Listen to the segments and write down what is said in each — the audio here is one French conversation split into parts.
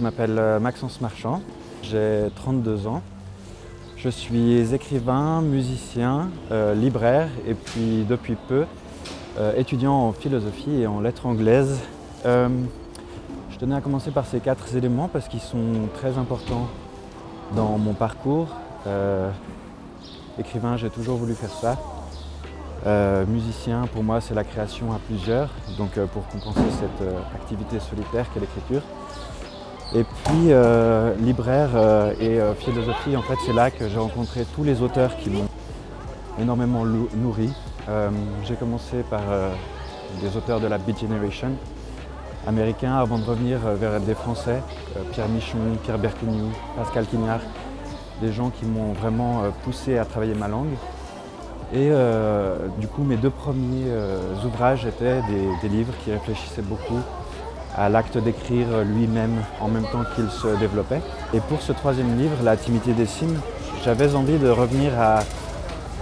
Je m'appelle Maxence Marchand, j'ai 32 ans. Je suis écrivain, musicien, libraire et puis depuis peu étudiant en philosophie et en lettres anglaises. Je tenais à commencer par ces 4 éléments parce qu'ils sont très importants dans mon parcours. Écrivain, j'ai toujours voulu faire ça. Musicien, pour moi, c'est la création à plusieurs, donc pour compenser cette activité solitaire qu'est l'écriture. Et puis libraire et philosophie, en fait, c'est là que j'ai rencontré tous les auteurs qui m'ont énormément nourri. J'ai commencé par des auteurs de la Beat Generation américains avant de revenir vers des Français, Pierre Michon, Pierre Bertignou, Pascal Quignard, des gens qui m'ont vraiment poussé à travailler ma langue. Et du coup, mes 2 premiers ouvrages étaient des livres qui réfléchissaient beaucoup à l'acte d'écrire lui-même en même temps qu'il se développait. Et pour ce 3e livre, La Timidité des cimes, j'avais envie de revenir à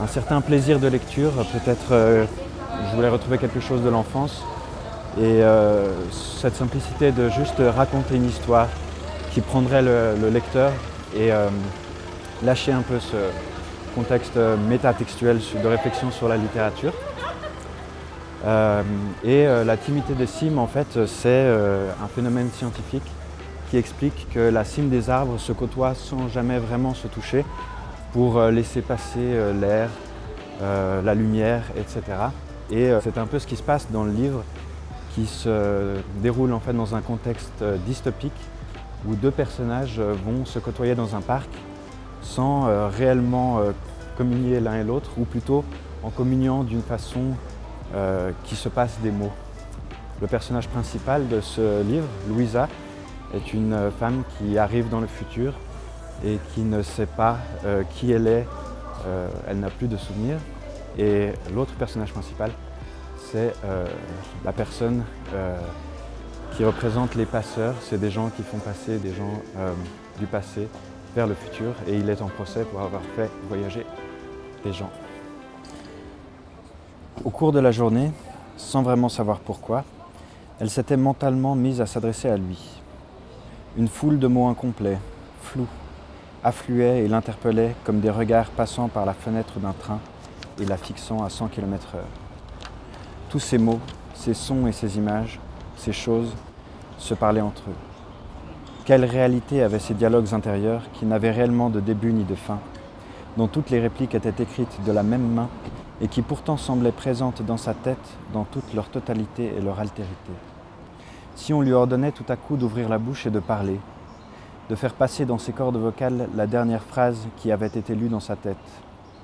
un certain plaisir de lecture. Peut-être je voulais retrouver quelque chose de l'enfance et cette simplicité de juste raconter une histoire qui prendrait le lecteur et lâcher un peu ce contexte métatextuel de réflexion sur la littérature. La timidité des cimes, en fait, c'est un phénomène scientifique qui explique que la cime des arbres se côtoie sans jamais vraiment se toucher pour laisser passer l'air, la lumière, etc. Et c'est un peu ce qui se passe dans le livre qui se déroule en fait dans un contexte dystopique où 2 personnages vont se côtoyer dans un parc sans réellement communier l'un et l'autre, ou plutôt en communiant d'une façon qui se passe des mots. Le personnage principal de ce livre, Louisa, est une femme qui arrive dans le futur et qui ne sait pas qui elle est, elle n'a plus de souvenirs. Et l'autre personnage principal, c'est la personne qui représente les passeurs. C'est des gens qui font passer des gens du passé vers le futur et il est en procès pour avoir fait voyager des gens. Au cours de la journée, sans vraiment savoir pourquoi, elle s'était mentalement mise à s'adresser à lui. Une foule de mots incomplets, flous, affluaient et l'interpellaient comme des regards passant par la fenêtre d'un train et la fixant à 100 km/h. Tous ces mots, ces sons et ces images, ces choses, se parlaient entre eux. Quelle réalité avaient ces dialogues intérieurs qui n'avaient réellement de début ni de fin, dont toutes les répliques étaient écrites de la même main et qui pourtant semblaient présentes dans sa tête dans toute leur totalité et leur altérité. Si on lui ordonnait tout à coup d'ouvrir la bouche et de parler, de faire passer dans ses cordes vocales la dernière phrase qui avait été lue dans sa tête,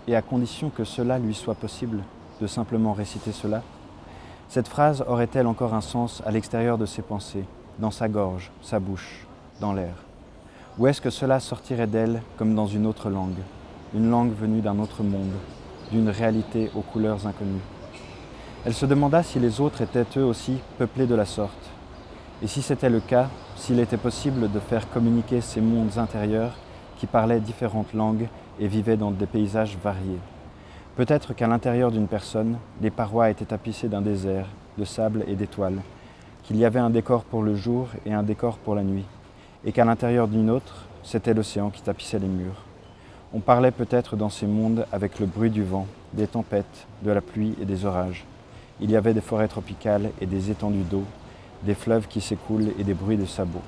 et à condition que cela lui soit possible de simplement réciter cela, cette phrase aurait-elle encore un sens à l'extérieur de ses pensées, dans sa gorge, sa bouche, dans l'air? Ou est-ce que cela sortirait d'elle comme dans une autre langue, une langue venue d'un autre monde, d'une réalité aux couleurs inconnues? Elle se demanda si les autres étaient eux aussi peuplés de la sorte, et si c'était le cas, s'il était possible de faire communiquer ces mondes intérieurs qui parlaient différentes langues et vivaient dans des paysages variés. Peut-être qu'à l'intérieur d'une personne, les parois étaient tapissées d'un désert, de sable et d'étoiles, qu'il y avait un décor pour le jour et un décor pour la nuit, et qu'à l'intérieur d'une autre, c'était l'océan qui tapissait les murs. On parlait peut-être dans ces mondes avec le bruit du vent, des tempêtes, de la pluie et des orages. Il y avait des forêts tropicales et des étendues d'eau, des fleuves qui s'écoulent et des bruits de sabots.